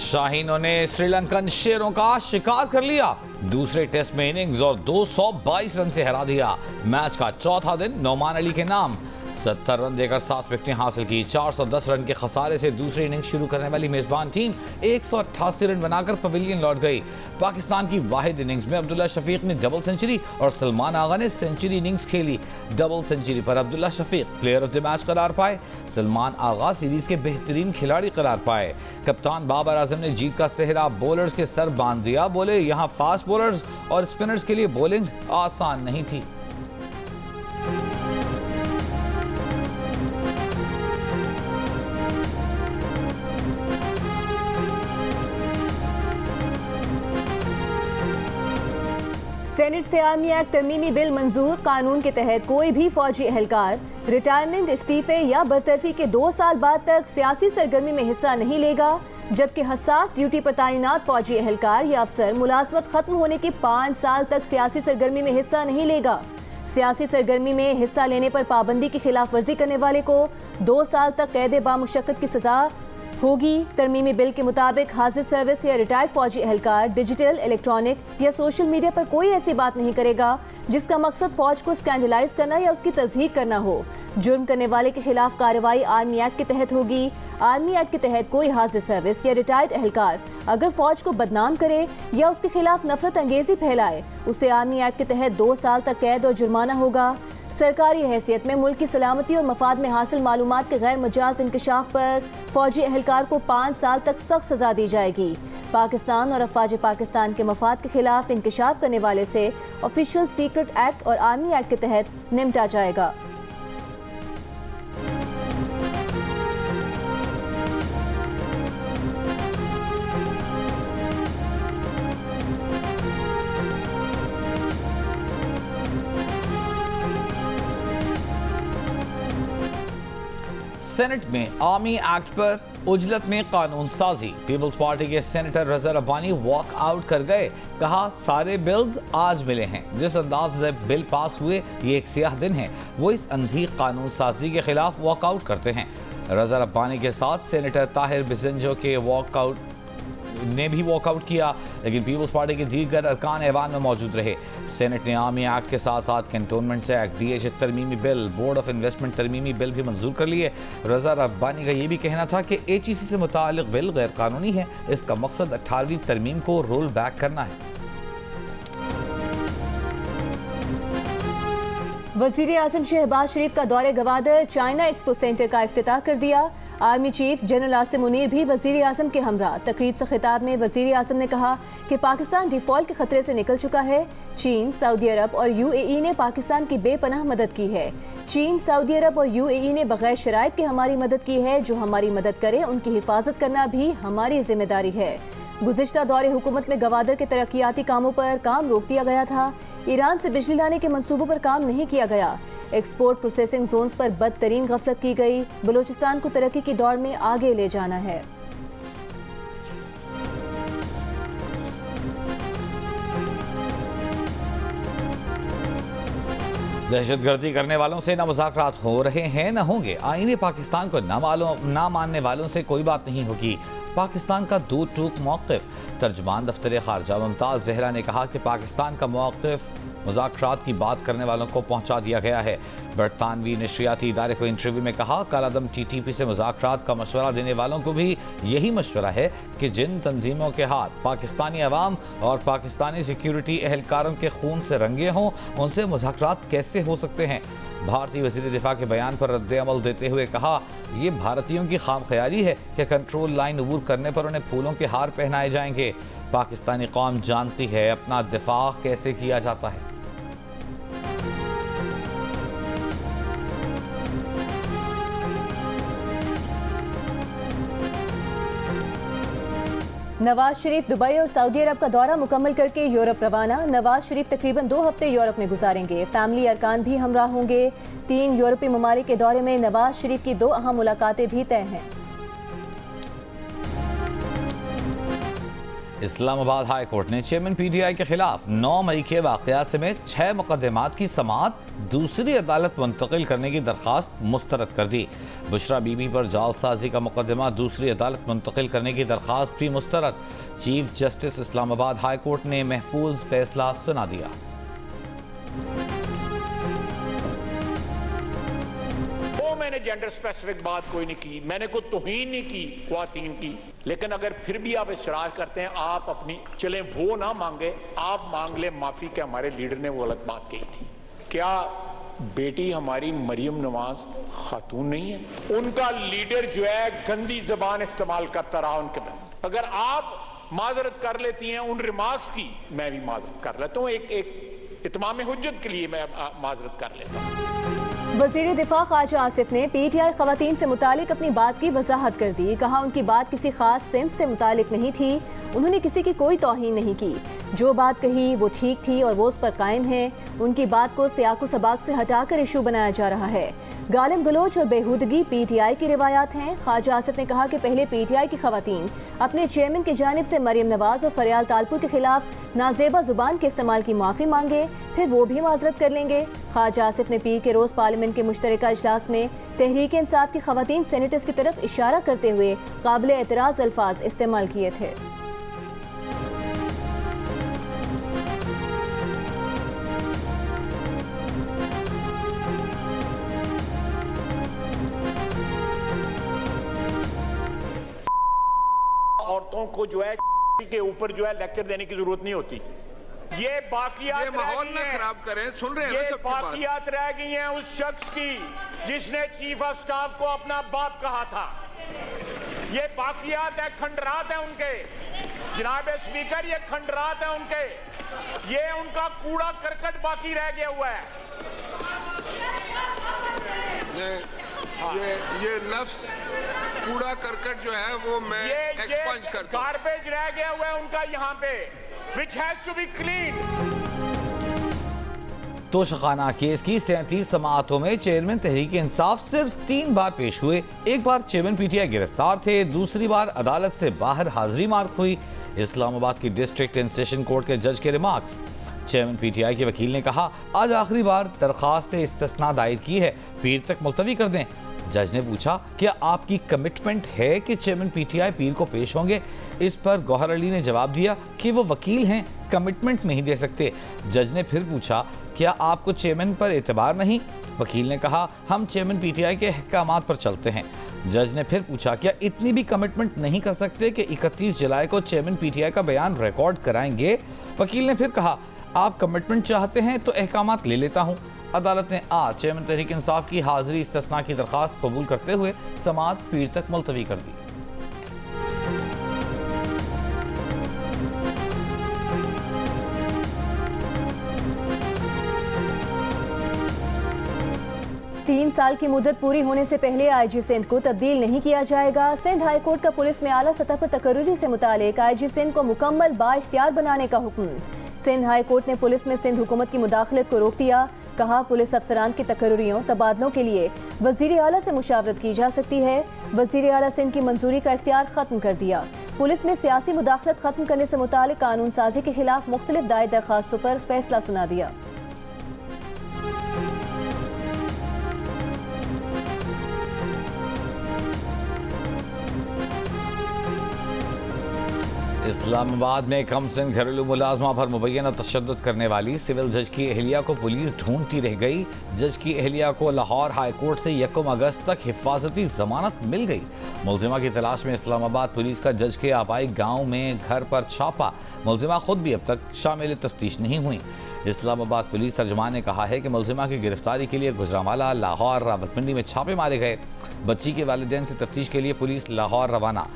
शाहीनों ने श्रीलंकन शेरों का शिकार कर लिया। दूसरे टेस्ट में इनिंग्स और 222 रन से हरा दिया। मैच का चौथा दिन नोमान अली के नाम। 70 रन देकर 7 विकेटें हासिल की। 410 रन के खसारे से दूसरी इनिंग्स शुरू करने वाली मेजबान टीम 188 रन बनाकर पवेलियन लौट गई। पाकिस्तान की वाहिद इनिंग्स में अब्दुल्ला शफीक ने डबल सेंचुरी और सलमान आगा ने सेंचुरी इनिंग्स खेली। डबल सेंचुरी पर Abdullah Shafique player of the match करार पाए। सलमान आगा सीरीज के बेहतरीन खिलाड़ी करार पाए। कप्तान बाबर आजम ने जीत का सेहरा बॉलर्स के सर बांध दिया। बोले यहाँ फास्ट बॉलर्स और स्पिनर्स के लिए बॉलिंग आसान नहीं थी। सेनेट से आर्मी एक्ट तरमीमी बिल मंजूर। कानून के तहत कोई भी फौजी एहलकार रिटायरमेंट, इस्तीफे या बरतरफी के 2 साल बाद तक सियासी सरगर्मी में हिस्सा नहीं लेगा, जबकि हसास ड्यूटी पर तैनात फौजी एहलकार या अफसर मुलाजमत खत्म होने के 5 साल तक सियासी सरगर्मी में हिस्सा नहीं लेगा। सियासी सरगर्मी में हिस्सा लेने पर पाबंदी की खिलाफ वर्जी करने वाले को 2 साल तक कैद बामुशक्कत की सजा होगी। तरमीमी बिल के मुताबिक हाजिर सर्विस या रिटायर्ड फौजी एहलकार डिजिटल, इलेक्ट्रॉनिक या सोशल मीडिया पर कोई ऐसी बात नहीं करेगा जिसका मकसद फौज को स्कैंडलाइज करना या उसकी तस्दीक करना हो। जुर्म करने वाले के खिलाफ कार्रवाई आर्मी एक्ट के तहत होगी। आर्मी एक्ट के तहत कोई हाजिर सर्विस या रिटायर्ड एहलकार अगर फौज को बदनाम करे या उसके खिलाफ नफरत अंगेजी फैलाए, उसे आर्मी एक्ट के तहत 2 साल तक कैद और जुर्माना होगा। सरकारी हैसियत में मुल्क की सलामती और मफाद में हासिल मालूमात के गैर मजाज इंकशाफ पर फौजी एहलकार को 5 साल तक सख्त सजा दी जाएगी। पाकिस्तान और अफवाज पाकिस्तान के मफाद के खिलाफ इंकशाफ करने वाले से ऑफिशियल सीक्रेट एक्ट और आर्मी एक्ट के तहत निपटा जाएगा। सेनेट में आर्मी एक्ट पर उजलत में कानून साजी। पीपल्स पार्टी के सेनेटर रजा रब्बानी वॉक आउट कर गए। कहा सारे बिल्स आज मिले हैं। जिस अंदाज से बिल पास हुए ये एक सियाह दिन है। वो इस अंधी कानून साजी के खिलाफ वॉकआउट करते हैं। रजा रब्बानी के साथ सेनेटर ताहिर बिजंजो के वॉकआउट ने भी वॉकआउट किया, लेकिन पीपल्स पार्टी के दीगर अरकान ऐवान में मौजूद रहे। सेनेट ने आर्मी एक्ट के साथ साथ कैंटोनमेंट एक्ट, DH तरमीमी बिल, बोर्ड ऑफ इन्वेस्टमेंट तरमीमी बिल भी मंजूर कर लिए। रजा रब्बानी का ये भी कहना था कि HEC से मुताल्लिक बिल गैर कानूनी है। इसका मकसद 18वीं तरमीम को रोल बैक करना है। वज़ीर आज़म शहबाज शरीफ का दौरे गवादर, चाइना एक्सपो सेंटर का इफ्तिताह कर दिया। Army chief general Asim Munir भी वज़ीर आज़म के हमरा। तकरीब से खिताब में वज़ीर आज़म ने कहा कि पाकिस्तान डिफॉल्ट के खतरे से निकल चुका है। चीन, सऊदी अरब और UAE ने पाकिस्तान की बेपनाह मदद की है। चीन, सऊदी अरब और UAE ने बगैर शराइत के हमारी मदद की है। जो हमारी मदद करे उनकी हिफाजत करना भी हमारी जिम्मेदारी है। गुज़िश्ता दौरे हुकूमत में गवादर के तरक्याती कामों पर काम रोक दिया गया था। ईरान से बिजली लाने के मंसूबों पर काम नहीं किया गया। एक्सपोर्ट प्रोसेसिंग जोन्स पर बदतरीन गफलत की गई। बलूचिस्तान को तरक्की की दौड़ में आगे ले जाना है। दहशतगर्दी करने वालों से न मुज़ाकरात हो रहे हैं न होंगे। आईने पाकिस्तान को न मानने वालों से कोई बात नहीं होगी। पाकिस्तान का दो टूक मौक़िफ़। तर्जुमान दफ्तर खारजा मुमताज़ ज़हरा ने कहा कि पाकिस्तान का मौक़िफ़ मुज़ाकरात की बात करने वालों को पहुँचा दिया गया है। बरतानवी नशरियाती इदारे को इंटरव्यू में कहा कालादम TTP से मुज़ाकरात का मशवरा देने वालों को भी यही मशवरा है कि जिन तंजीमों के हाथ पाकिस्तानी अवाम और पाकिस्तानी सिक्योरिटी एहलकारों के खून से रंगे हों उनसे मुज़ाकरात कैसे हो सकते हैं। भारतीय वज़ीर दिफा के बयान पर रद्द-ए-अमल देते हुए कहा ये भारतीयों की खामख्याली है कि कंट्रोल लाइन अबूर करने पर उन्हें फूलों के हार पहनाए जाएंगे। पाकिस्तानी कौम जानती है अपना दिफा कैसे किया जाता है। नवाज शरीफ दुबई और सऊदी अरब का दौरा मुकम्मल करके यूरोप रवाना। नवाज शरीफ तकरीबन 2 हफ्ते यूरोप में गुजारेंगे। फैमिली अरकान भी हमराह होंगे। 3 यूरोपीय ममालिक के दौरे में नवाज शरीफ की 2 अहम मुलाकातें भी तय हैं। इस्लामाबाद हाई कोर्ट ने चेयरमैन पीटीआई के खिलाफ 9 मई के वाकयात समेत 6 मुकदमात की समाअत दूसरी अदालत मुंतकिल करने की दरख्वास्त मुस्तरद कर दी। बुशरा बीबी पर जालसाजी का मुकदमा दूसरी अदालत मुंतकिल करने की दरख्वास्त भी मुस्तरद। Chief justice Islamabad high court ने महफूज फैसला सुना दिया। मैंने जेंडर स्पेसिफिक बात कोई नहीं की, मैंने कोई तौहीन नहीं की ख्वातीन की, लेकिन अगर फिर भी आप इसरार करते हैं, आप अपनी चलें वो ना मांगे, आप मांग ले माफी कि हमारे लीडर ने वो गलत बात कही थी। क्या बेटी हमारी मरियम नवाज खातून नहीं है? उनका लीडर जो है गंदी जबान इस्तेमाल करता रहा उनके बाद। अगर आप माजरत कर लेती हैं उन रिमार्क्स की, मैं भी माजरत कर लेता हूँ, एक इत्माम हुज्जत के लिए मैं माजरत कर लेता हूँ। वज़ीर दिफा ख्वाजा आसिफ ने पीटीआई खवातीन से मुतालिक अपनी बात की वजाहत कर दी। कहा उनकी बात किसी खास सिम्त से मुतालिक नहीं थी, उन्होंने किसी की कोई तौहीन नहीं की। जो बात कही वो ठीक थी और वो उस पर कायम है। उनकी बात को सियाको सबाक से हटाकर इशू बनाया जा रहा है। गालिब गलोच और बेहूदगी पीटीआई की रिवायात हैं। ख्वाजा आसिफ ने कहा कि पहले पीटीआई की खवातीन अपने चेयरमैन की जानिब से मरियम नवाज और फरियाल तालपुर के खिलाफ नाजेबा जुबान के इस्तेमाल की माफ़ी मांगे, फिर वो भी माजरत कर लेंगे। ख्वाजा आसिफ ने पीर के रोज़ पार्लियामेंट के मुश्तरका इजलास में तहरीक इंसाफ की खवातीन सेनेटर्स की तरफ इशारा करते हुए काबिल एतराज़ अल्फाज इस्तेमाल किए थे। औरतों को जो है के ऊपर जो है लेक्चर देने की जरूरत नहीं होती। ये बाकियात माहौल ना खराब करें, सुन रहे हैं ये बाकियात रह गई हैं उस शख्स की जिसने चीफ ऑफ स्टाफ को अपना बाप कहा था। ये बाकियात है, खंडरात है उनके, जनाब स्पीकर, ये खंडरात है उनके, ये उनका कूड़ा करकट बाकी रह गया हुआ है। ये लफ्ज कूड़ा करकट जो है वो मैं एक्सपंज करता हूं। गार्बेज रह गया हुआ है उनका यहाँ पे, which has to be cleaned। Toshakhana case की 37 समाअतों में चेयरमैन तहरीक इंसाफ सिर्फ 3 बार पेश हुए। एक बार चेयरमैन पीटीआई गिरफ्तार थे, दूसरी बार अदालत से बाहर हाजिरी मार्क हुई। इस्लामाबाद की डिस्ट्रिक्ट एंड सेशन कोर्ट के जज के रिमार्क्स। चेयरमैन पीटीआई के वकील ने कहा, आज आखिरी बार दरखास्त इस्तिस्ना दायर की है, पीर तक मुलतवी कर दें। जज ने पूछा, क्या आपकी कमिटमेंट है कि चेयरमैन पीटीआई पीर को पेश होंगे? इस पर गौहर अली ने जवाब दिया कि वो वकील हैं, कमिटमेंट नहीं दे सकते। जज ने फिर पूछा, क्या आपको चेयरमैन पर एतबार नहीं? वकील ने कहा, हम चेयरमैन पीटीआई के अहकामात पर चलते हैं। जज ने फिर पूछा, क्या इतनी भी कमिटमेंट नहीं कर सकते कि 31 जुलाई को चेयरमैन पीटीआई का बयान रिकॉर्ड कराएंगे? वकील ने फिर कहा, आप कमिटमेंट चाहते हैं तो अहकामात ले लेता हूं। अदालत ने आज चेयरमैन तहरीक इंसाफ की हाजिरी इस्तिस्ना की दरखास्त कबूल करते हुए समाअत पीर तक मुलतवी कर दी। तीन साल की मुद्दत पूरी होने से पहले आईजी सिंध को तब्दील नहीं किया जाएगा। सिंध हाई कोर्ट का पुलिस में आला सतह पर तकर्रुरी से मुतालिक आईजी सिंध को मुकम्मल बाइख्तियार बनाने का हुक्म। सिंध हाई कोर्ट ने पुलिस में सिंध हुकूमत की मुदाखलत को रोक दिया। कहा, पुलिस अफसरान की तकर्रुरियों तबादलों के लिए वजीर आला से मुशावरत की जा सकती है। वजीर आला सिंध की मंजूरी का इख्तियार खत्म कर दिया। पुलिस में सियासी मुदाखलत खत्म करने से मुतालिक कानून साजी के खिलाफ मुख्तलिफ दायर दरखास्तों पर फैसला सुना दिया। इस्लामाबाद में कम सिन घरेलू मुलाजमा पर मुबैना तशद्दुद करने वाली सिविल जज की अहलिया को पुलिस ढूंढती रह गई। जज की अहलिया को लाहौर हाई कोर्ट से 1 अगस्त तक हिफाजती जमानत मिल गई। मुलजिमा की तलाश में इस्लामाबाद पुलिस का जज के आबाई गांव में घर पर छापा। मुलजिमा खुद भी अब तक शामिल तफ्तीश नहीं हुई। इस्लामाबाद पुलिस तर्जुमान ने कहा है कि मुलजिमा की गिरफ्तारी के लिए गुजरांवाला, लाहौर, रावलपिंडी में छापे मारे गए। बच्ची के वालिदैन से तफ्तीश के लिए पुलिस लाहौर रवाना।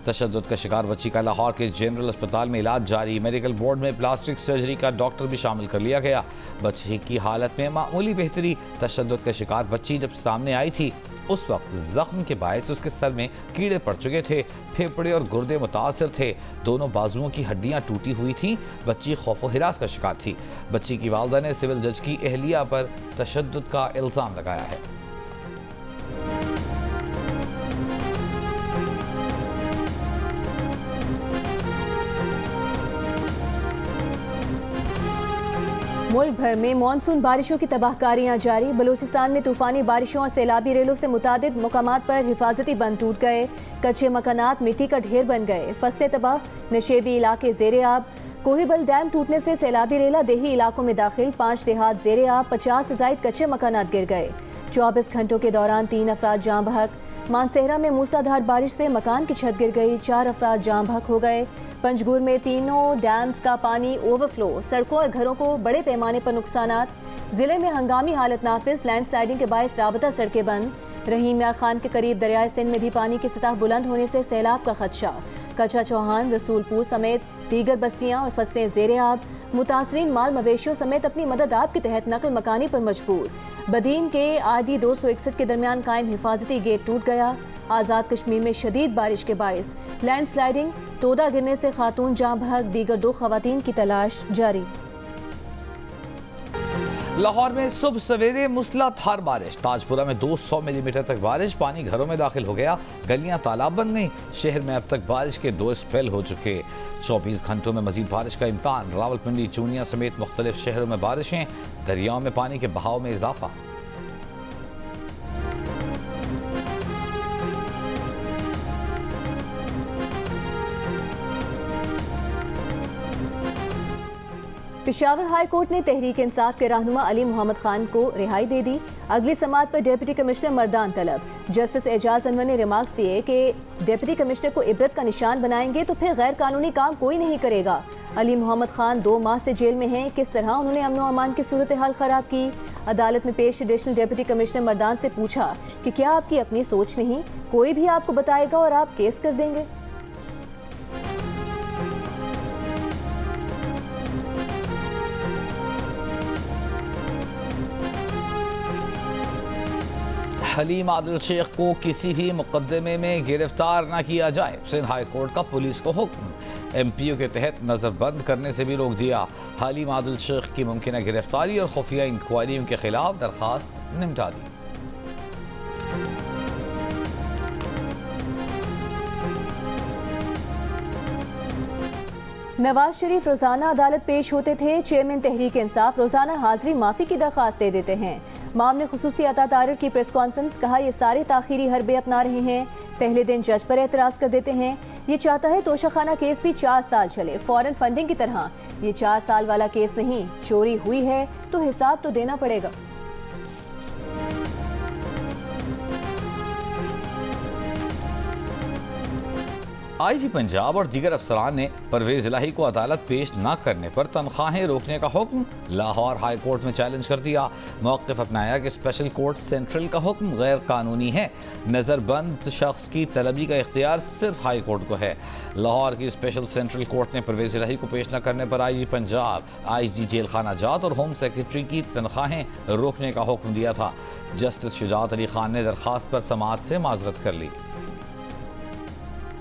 तशद्दुद का शिकार बच्ची का लाहौर के जनरल अस्पताल में इलाज जारी। मेडिकल बोर्ड में प्लास्टिक सर्जरी का डॉक्टर भी शामिल कर लिया गया। बच्ची की हालत में मामूली बेहतरी। तशद्दुद का शिकार बच्ची जब सामने आई थी उस वक्त जख्म के बायस उसके सर में कीड़े पड़ चुके थे, फेफड़े और गुर्दे मुतासर थे, दोनों बाजुओं की हड्डियां टूटी हुई थी। बच्ची खौफ व हिरास का शिकार थी। बच्ची की वालदा ने सिविल जज की अहलिया पर तशद्दुद का इल्ज़ाम लगाया है। मुल्क भर में मानसून बारिशों की तबाहकारियां जारी। बलूचिस्तान में तूफानी बारिशों और सैलाबी रेलों से मुतादिद मकामात पर हिफाजती बंद टूट गए। कच्चे मकानात मिट्टी का ढेर बन गए। फसलें तबाह, नशेबी इलाके ज़ेरे आब। कोहिबल डैम टूटने से सैलाबी रेला देही इलाकों में दाखिल। 5 देहात ज़ेरे आब, 50 से ज़ायद कच्चे मकानात गिर गए। 24 घंटों के दौरान 3 अफराद जाँ बहक। मानसेहरा में मूसलाधार बारिश से मकान की छत गिर गई। 4 अफराद जाँ बहक हो गए। पंजगुर में तीनों डैम्स का पानी ओवरफ्लो, सड़कों और घरों को बड़े पैमाने पर नुकसानात। जिले में हंगामी हालत नाफिज, लैंडस्लाइडिंग के बायस राबता सड़कें बंद। रहीम यार खान के करीब दरियाए सिंध में भी पानी की सतह बुलंद होने से सैलाब का खदशा। कच्चा चौहान, रसूलपुर समेत दीगर बस्तियां और फसलें ज़ेरे आब। मुतासरीन माल मवेशियों समेत अपनी मदद आप के तहत नकल मकानी पर मजबूर। बदीन के RD 261 के दरमियान कायम हिफाजती गेट टूट गया। आज़ाद कश्मीर में शदीद बारिश के बायस लैंडस्लाइडिंग, तोदा गिरने से खातून जाँ बहक, दीगर 2 खवातीन की तलाश जारी। लाहौर में सुबह सवेरे मूसलाधार बारिश। ताजपुरा में 200 मिलीमीटर तक बारिश। पानी घरों में दाखिल हो गया। गलियां तालाब बन गईं। शहर में अब तक बारिश के 2 स्पेल हो चुके। 24 घंटों में मजीद बारिश का इम्कान। रावलपिंडी, चूनिया समेत मुख्तलिफ शहरों में बारिशें। दरियाओं में पानी के बहाव में इजाफा। पेशावर हाई कोर्ट ने तहरीक इंसाफ के रहनुमा अली मोहम्मद खान को रिहाई दे दी। अगली समाअत पर डिप्टी कमिश्नर मर्दान तलब। जस्टिस एजाज अनवर ने रिमार्क्स दिए कि डिप्टी कमिश्नर को इबरत का निशान बनाएंगे तो फिर गैर कानूनी काम कोई नहीं करेगा। अली मोहम्मद खान 2 माह से जेल में हैं। किस तरह उन्होंने अमन व अमान की सूरत हाल खराब की। अदालत में पेश एडिशनल डिप्टी कमिश्नर मर्दान से पूछा कि क्या आपकी अपनी सोच नहीं, कोई भी आपको बताएगा और आप केस कर देंगे। हलीम आदिल शेख को किसी भी मुकदमे में गिरफ्तार न किया जाए। सिंध हाई कोर्ट का पुलिस को हुक्म। MPO के तहत नजरबंद करने से भी रोक दिया। हलीम आदिल शेख की मुमकिन गिरफ्तारी और खुफिया इंक्वायरी के खिलाफ दरखास्त निपटा दी। नवाज शरीफ रोजाना अदालत पेश होते थे। चेयरमैन तहरीक इंसाफ रोजाना हाजिरी माफी की दरखास्त दे देते हैं। मामले खुसूसी अता तारिर की प्रेस कॉन्फ्रेंस, कहा ये सारे ताखीरी हरबे अपना रहे हैं। पहले दिन जज पर एतराज कर देते हैं। ये चाहता है तोशाखाना केस भी 4 साल चले, फॉरेन फंडिंग की तरह। ये 4 साल वाला केस नहीं, चोरी हुई है तो हिसाब तो देना पड़ेगा। IG पंजाब और दीगर अफसरान ने परवेज इलाही को अदालत पेश न करने पर तनख्वाहें रोकने का हुक्म लाहौर हाई कोर्ट में चैलेंज कर दिया। मौक़िफ़ अपनाया कि स्पेशल कोर्ट सेंट्रल का हुक्म गैर कानूनी है। नज़रबंद शख्स की तलबी का इख्तियार सिर्फ हाई कोर्ट को है। लाहौर की स्पेशल सेंट्रल कोर्ट ने परवेज इलाही को पेश न करने पर IG पंजाब, IG जेल खाना जात और होम सेक्रेटरी की तनख्वाहें रोकने का हुक्म दिया था। जस्टिस शुजात अली खान ने दरख्वास्त पर समाअत से माजरत कर ली।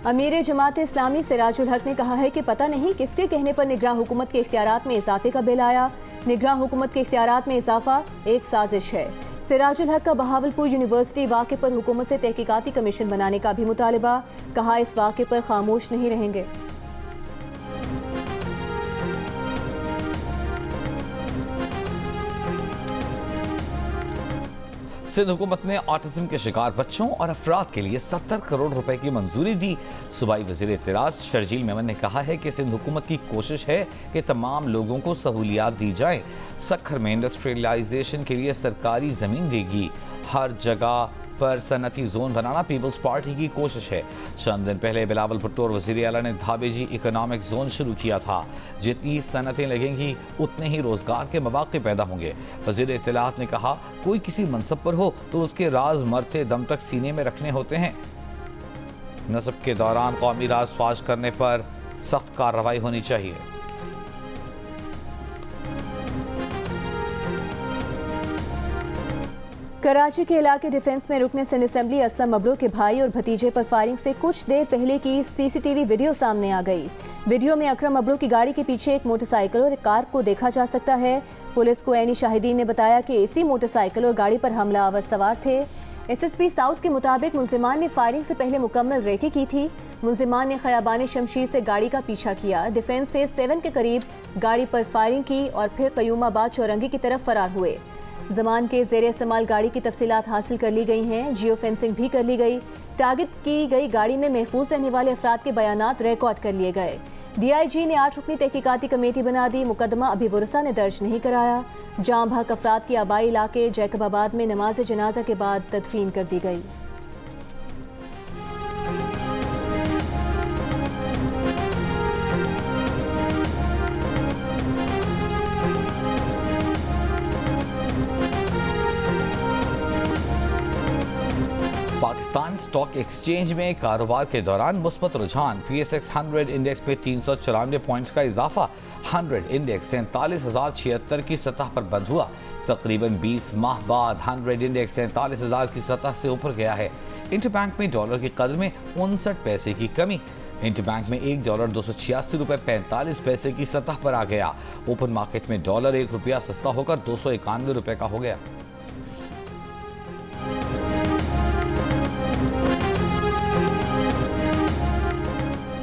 अमीर जमात इस्लामी सिराजुल हक ने कहा है कि पता नहीं किसके कहने पर निगरान हुकूमत के इख्तियारात में इजाफे का बिल आया। निगरान हुकूमत के इख्तियारात में इजाफा एक साजिश है। सिराजुल हक का बहावलपुर यूनिवर्सिटी वाक़े पर हुकूमत से तहकीकाती कमीशन बनाने का भी मुतालिबा। कहा इस वाक़े पर खामोश नहीं रहेंगे। सिंध हुकूमत ने ऑटिज्म के शिकार बच्चों और अफराद के लिए 70 करोड़ रुपए की मंजूरी दी। सूबाई वज़ीर इत्तलात शर्जील मेमन ने कहा है कि सिंध हुकूमत की कोशिश है कि तमाम लोगों को सहूलियात दी जाए। सखर में इंडस्ट्रियलाइजेशन के लिए सरकारी ज़मीन देगी। हर जगह पर सनती जोन बनाना पीपल्स पार्टी की कोशिश है। चंद दिन पहले बिलावल भुट्टो और वज़ीर आला ने धाबेजी इकोनॉमिक जोन शुरू किया था। जितनी सनतें लगेंगी उतने ही रोजगार के मौके पैदा होंगे। वज़ीर इत्तलात ने कहा कोई किसी मनसब पर हो तो उसके राज मरते दम तक सीने में रखने होते हैं। नस्ब के दौरान कौमी राज फाश करने पर सख्त कार्रवाई होनी चाहिए। कराची के इलाके डिफेंस में रुकने सिंध असेंबली असलम मबलू के भाई और भतीजे पर फायरिंग से कुछ देर पहले की CCTV वीडियो सामने आ गई। वीडियो में अकरम मबलू की गाड़ी के पीछे एक मोटरसाइकिल और एक कार को देखा जा सकता है। पुलिस को ऐनी शाहिदीन ने बताया कि इसी मोटरसाइकिल और गाड़ी पर हमलावर सवार थे। SSP साउथ के मुताबिक मुलजिमान ने फायरिंग से पहले मुकम्मल रेकी की थी। मुलजिमान ने खयाबान शमशीर से गाड़ी का पीछा किया, डिफेंस फेज 7 के करीब गाड़ी पर फायरिंग की और फिर कयूमाबाद चौरंगी की तरफ फरार हुए। जमान के ज़ेर इस्तेमाल गाड़ी की तफसीलात हासिल कर ली गई हैं, जियो फेंसिंग भी कर ली गई। टारगेट की गई गाड़ी में महफूज रहने वाले अफराद के बयानात रिकॉर्ड कर लिए गए। DIG ने 8 रुकनी तहकीकाती कमेटी बना दी। मुकदमा अभी वरसा ने दर्ज नहीं कराया। जाम भाग अफराद की आबाई इलाके जैकबाबाद में नमाज जनाजा के बाद तदफीन कर दी गई। पाकिस्तान स्टॉक एक्सचेंज में कारोबार के दौरान मुस्बत रुझान। PSX 100 इंडेक्स में 394 पॉइंट्स का इजाफा। 100 इंडेक्स 47,076 की सतह पर बंद हुआ। तकरीबन 20 माह बाद 100 इंडेक्स 47,000 की सतह से ऊपर गया है। इंटरबैंक में डॉलर की कदर में 59 पैसे की कमी। इंटरबैंक में $1 286.45 की सतह पर आ गया। ओपन मार्केट में डॉलर ₹1 सस्ता होकर $291 का हो गया।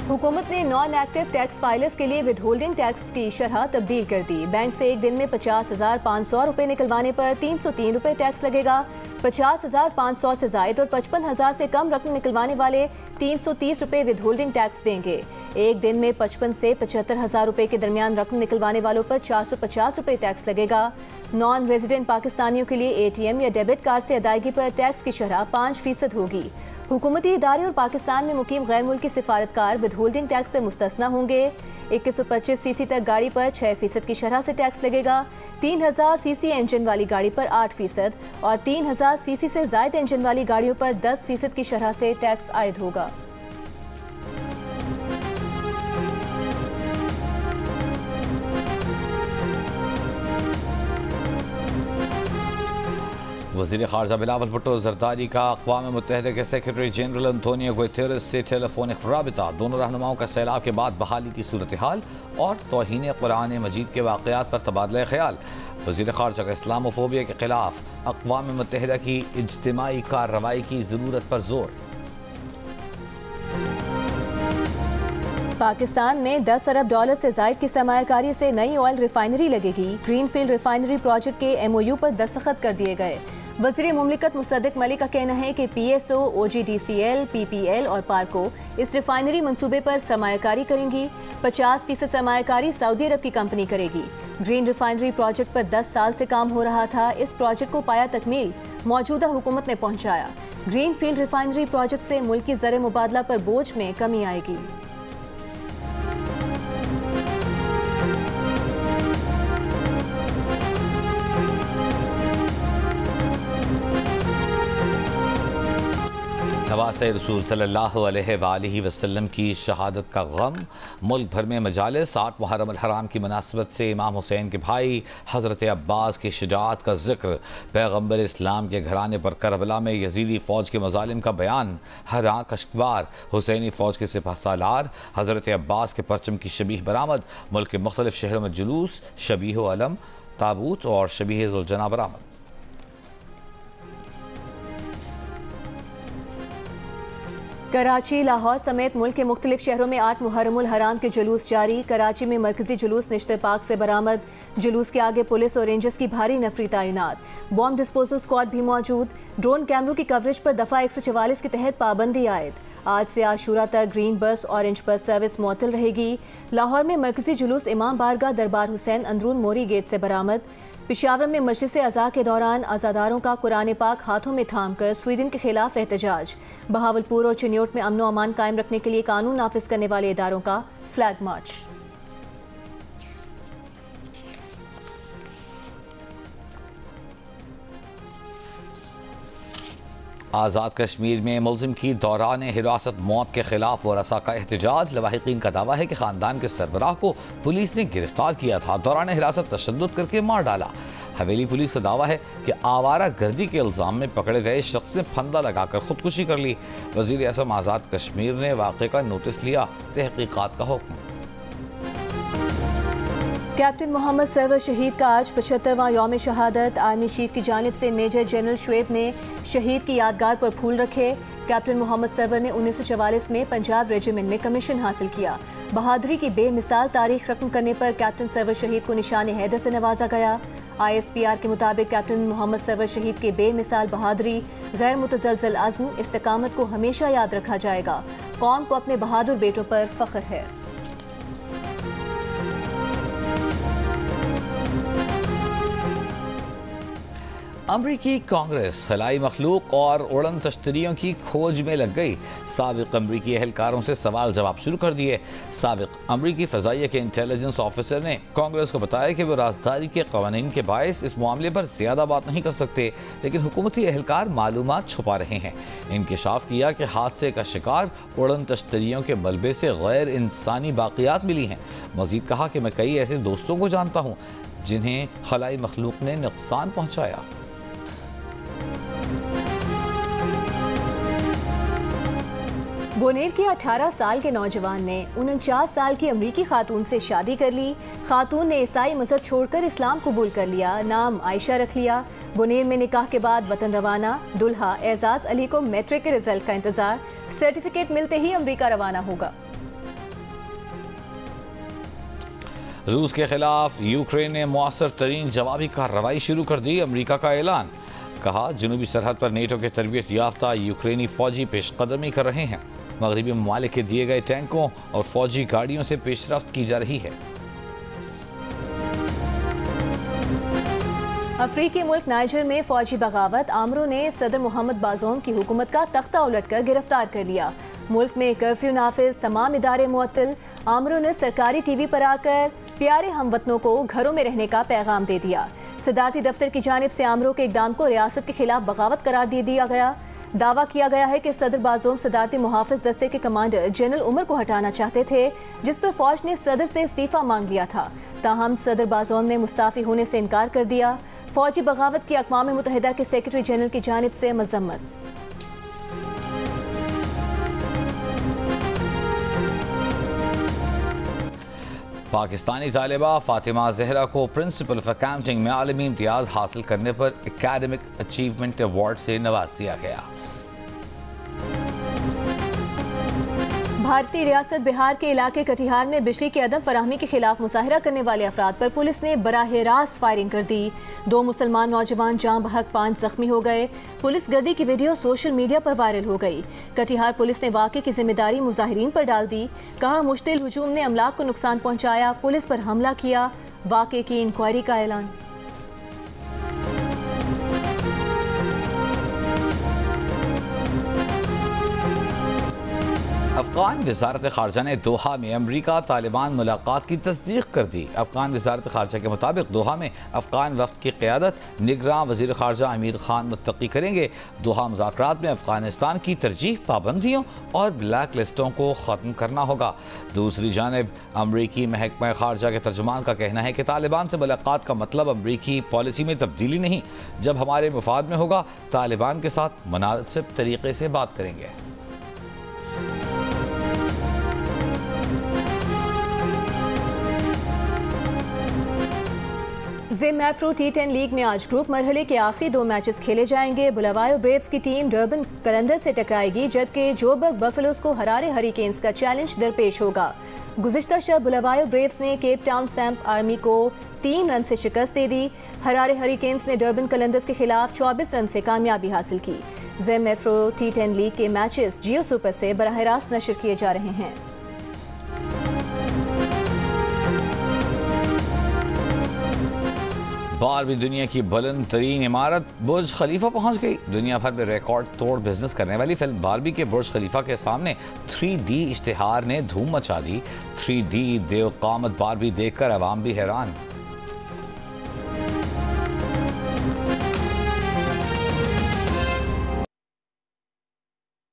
हुकूमत ने नॉन एक्टिव टैक्स फाइलर्स के लिए विदहोल्डिंग टैक्स की शरह तब्दील कर दी। बैंक से एक दिन में 50,500 रुपये निकलवाने पर 303 रुपये टैक्स लगेगा। 50,500 से जायद और 55,000 से कम रकम निकलवाने वाले 330 रुपये विदहोल्डिंग टैक्स देंगे। एक दिन में 55 से 75,000 रुपये के दरमियान रकम निकलवाने वालों पर 450 रुपये टैक्स लगेगा। नॉन रेजिडेंट पाकिस्तानियों के लिए ATM या डेबिट कार्ड से अदायगी पर टैक्स की शरह 5% होगी। हुकूमती इदारे और पाकिस्तान में मुकीम गैर मुल्की सिफारतकार विदहोल्डिंग टैक्स से मुस्तस्ना होंगे। 2125 cc तक गाड़ी पर 6% की शरह से टैक्स लगेगा। 3000 cc इंजन वाली गाड़ी पर 8% और 3000 cc से जायद इंजन वाली गाड़ियों पर 10% की शरह से टैक्स आयद होगा। वज़ीर ख़ारजा बिलावल भुट्टो ज़रदारी का अक़वाम मुत्तहिदा के सेक्रेटरी जनरल अंतोनियो गुतेरेस से टेलीफोनिक राबिता। दोनों रहनुमाओं का सैलाब के बाद बहाली की सूरत हाल और तौहीन कुरान मजीद के वाक़यात पर तबादला ख़याल। वज़ीर ख़ारजा का इस्लामोफोबिया के ख़िलाफ़ अक़वाम मुत्तहिदा की इज्तिमाई कार्रवाई की ज़रूरत पर जोर। पाकिस्तान में $10 अरब से जायद की सरमायाकारी से नई ऑयल रिफाइनरी लगेगी। ग्रीनफील्ड रिफाइनरी प्रोजेक्ट के MOU पर दस्तखत कर दिए गए। वज़ीर मुमलिकत मुसद्दिक मलिक का कहना है कि PSO, OGDCL, PPL और पार्को इस रिफाइनरी मंसूबे पर सरमायाकारी करेंगी। 50% सरमायाकारी सऊदी अरब की कंपनी करेगी। ग्रीन रिफाइनरी प्रोजेक्ट पर 10 साल से काम हो रहा था। इस प्रोजेक्ट को पाया तकमील मौजूदा हुकूमत ने पहुंचाया। ग्रीनफील्ड रिफाइनरी प्रोजेक्ट से मुल्क की ज़र मुबादला पर बोझ में कमी आएगी। नवासे रसूल सल्लल्लाहु अलैहि वसल्लम की शहादत का गम। मुल्क भर में मजालिस। 8 मुहर्रम अल हराम की मुनासिबत से इमाम हुसैन के भाई हज़रत अब्बास की शुजाअत का जिक्र। पैगम्बर इस्लाम के घराने पर करबला में यजीदी फ़ौज के मजालिम का बयान। हर आँख अश्कबार। हुसैनी फ़ौज के सिपह सालार हज़रत अब्बास के परचम की शबीह बरामद। मुल्क के मुख्तलिफ शहरों में जुलूस, शबीह अलम, ताबूत और शबीह ज़ुलजना बरामद। कराची, लाहौर समेत मुल्क के मुख्तलिफ शहरों में 8 मुहर्रमुल हराम के जुलूस जारी। कराची में मरकजी जुलूस निश्ते पाक से बरामद। जुलूस के आगे पुलिस और रेंजर्स की भारी नफरी तैनात। बॉम्ब डिस्पोजल स्क्वाड भी मौजूद। ड्रोन कैमरों की कवरेज पर दफ़ा 144 के तहत पाबंदी आयद। आज से आशूरा तक ग्रीन बस, ऑरेंज बस सर्विस मुअत्तल रहेगी। लाहौर में मरकजी जुलूस इमाम बारगाह दरबार हुसैन अंदरून मोरी गेट से बरामद। पेशावर में मजलिस अज़ा के दौरान आज़ादारों का कुरान पाक हाथों में थाम कर स्वीडन के खिलाफ एहतजाज। बहावलपुर और चिन्योट में अमन व अमान कायम रखने के लिए कानून नाफिज करने वाले इदारों का फ्लैग मार्च। आज़ाद कश्मीर में मुलजिम की दौरान हिरासत मौत के खिलाफ वरसा का एहतजाज। लवाहिकीन का दावा है कि खानदान के सरबराह को पुलिस ने गिरफ्तार किया था। दौरान हिरासत तशद्दुद करके मार डाला। हवेली पुलिस का दावा है कि आवारा गर्दी के इल्ज़ाम में पकड़े गए शख्स ने फंदा लगाकर खुदकुशी कर ली। वज़ीर आज़म आज़ाद कश्मीर ने वाक़े का नोटिस लिया। तहकीकात का हुक्म। कैप्टन मोहम्मद सरवर शहीद का आज 75वां यौम शहादत। आर्मी चीफ की जानिब से मेजर जनरल शुएब ने शहीद की यादगार पर फूल रखे। कैप्टन मोहम्मद सरवर ने 1944 में पंजाब रेजिमेंट में कमीशन हासिल किया। बहादुरी की बेमिसाल तारीख रकम करने पर कैप्टन सरवर शहीद को निशान हैदर से नवाजा गया। ISPR के मुताबिक कैप्टन मोहम्मद सरवर शहीद के बेमिसाल बहादुरी, गैर मुतज़लज़ल अज़्म, इस्तिकामत को हमेशा याद रखा जाएगा। कौम को अपने बहादुर बेटों पर फख्र है। अमरीकी कांग्रेस खलाई मखलूक और उड़न तश्तरियों की खोज में लग गई। साबिक अमरीकी एहलकारों से सवाल जवाब शुरू कर दिए। साबिक अमरीकी फ़ज़ाइया के इंटेलिजेंस ऑफिसर ने कांग्रेस को बताया कि वो राजदारी के क़वानीन के बायस इस मामले पर ज़्यादा बात नहीं कर सकते, लेकिन हुकूमती एहलकार मालूमात छुपा रहे हैं। इंकशाफ किया कि हादसे का शिकार उड़न तश्तरियों के मलबे से गैर इंसानी बाक़ियात मिली हैं। मज़ीद कहा कि मैं कई ऐसे दोस्तों को जानता हूँ जिन्हें खलाई मखलूक ने नुकसान पहुँचाया। बोनेर के 18 साल के नौजवान ने 49 साल की अमरीकी खातून से शादी कर ली। खातून ने ईसाई मजहब छोड़कर इस्लाम कबूल कर लिया। नाम आयशा रख लिया। बोनेर में निकाह के बाद वतन रवाना। दुल्हा एजाज अली को मैट्रिक के रिजल्ट का इंतजार। सर्टिफिकेट मिलते ही अमरीका रवाना होगा। रूस के खिलाफ यूक्रेन ने मुअस्सर तरीन जवाबी कार्रवाई शुरू कर दी। अमरीका का ऐलान, कहा जनूबी सरहद पर नेटो के तरबियत याफ्ता यूक्रेनी फौजी पेशकदमी कर रहे हैं। मगरबी ममालिक के दिए गए टैंकों और फौजी गाड़ियों से पेशरफ्त की जा रही है। अफ्रीकी मुल्क नाइजर में फौजी बगावत। आमरों ने सदर मोहम्मद बाज़ोम की हुकूमत का तख्ता उलटकर गिरफ्तार कर लिया। मुल्क में कर्फ्यू नाफिज, तमाम इदारे मुअत्तल। आमरों ने सरकारी टीवी पर आकर प्यारे हमवतनों को घरों में रहने का पैगाम दे दिया। सदारती दफ्तर की जानिब से आमरों के इकदाम को रियासत के खिलाफ बगावत करार दे दिया गया। दावा किया गया है कि सदर बाज़ोम सदारती मुहाफिज दस्ते के कमांडर जनरल उमर को हटाना चाहते थे, जिस पर फौज ने सदर से इस्तीफा मांग लिया था। ताहम सदर बाज़ोम ने मुस्ताफ़ी होने से इनकार कर दिया। फौजी बगावत की अक़वाम मुत्तहिदा के सेक्रेटरी जनरल की जानिब से मज़म्मत। पाकिस्तानी तालिबा फातिमा ज़हरा को प्रिंसिपल ऑफ अकाउंटिंग में आलमी इम्तियाज़ हासिल करने पर एकेडमिक अचीवमेंट अवार्ड से नवाज दिया गया। भारतीय रियासत बिहार के इलाके कटिहार में बिजली की अदम फराहमी के खिलाफ मुजाहिरा करने वाले अफराद पर पुलिस ने बराह रास्त फायरिंग कर दी। 2 मुसलमान नौजवान जाँ बहक 5 जख्मी हो गए। पुलिस गर्दी की वीडियो सोशल मीडिया पर वायरल हो गई। कटिहार पुलिस ने वाक़े की जिम्मेदारी मुजाहिरीन पर डाल दी। कहा मुश्तिल हुजूम ने अमलाक को नुकसान पहुँचाया, पुलिस पर हमला किया। वाक़े की इंक्वायरी का ऐलान। अफगान वज़ारत ख़ारजा ने दोहा में अमरीका तालिबान मुलाकात की तस्दीक कर दी। अफगान वज़ारत ख़ारजा के मुताबिक दोहा में अफगान वफ़द की क़यादत निगरां वज़ीर ख़ारजा अमीर ख़ान मुत्तकी करेंगे। दोहा मुज़ाकरात में अफगानिस्तान की तरजीह पाबंदियों और ब्लैक लिस्टों को ख़त्म करना होगा। दूसरी जानिब अमरीकी महकमा ख़ारजा के तर्जुमान का कहना है कि तालिबान से मुलाकात का मतलब अमरीकी पॉलिसी में तब्दीली नहीं, जब हमारे मुफाद में होगा तालिबान के साथ मुनासिब तरीके से बात करेंगे। जिम एफ्रो T10 लीग में आज ग्रुप मरहले के आखिरी 2 मैचेस खेले जाएंगे। बुलावायो ब्रेव्स की टीम डर्बन कलंदर से टकराएगी, जबकि जोबर्ग बफेलोज को हरारे हरिकेन्स का चैलेंज दरपेश होगा। गुज़िश्ता शब बुलावायो ब्रेव्स ने केप टाउन सैम्प आर्मी को 3 रन से शिकस्त दे दी। हरारे हरिकेन्स ने डर्बन कलंदर्स के खिलाफ 24 रन से कामयाबी हासिल की। जिम एफ्रो T10 लीग के मैचेस जियो सुपर से बराह रास्त नशर किए जा रहे हैं। बारहवीं दुनिया की बुलंद तरीन इमारत बुर्ज खलीफा पहुंच गई। दुनिया भर में रिकॉर्ड तोड़ बिजनेस करने वाली फिल्म बारबी के बुर्ज खलीफा के सामने 3D इश्तिहार ने धूम मचा दी। 3D देव कामत बारबी देखकर अवाम भी हैरान।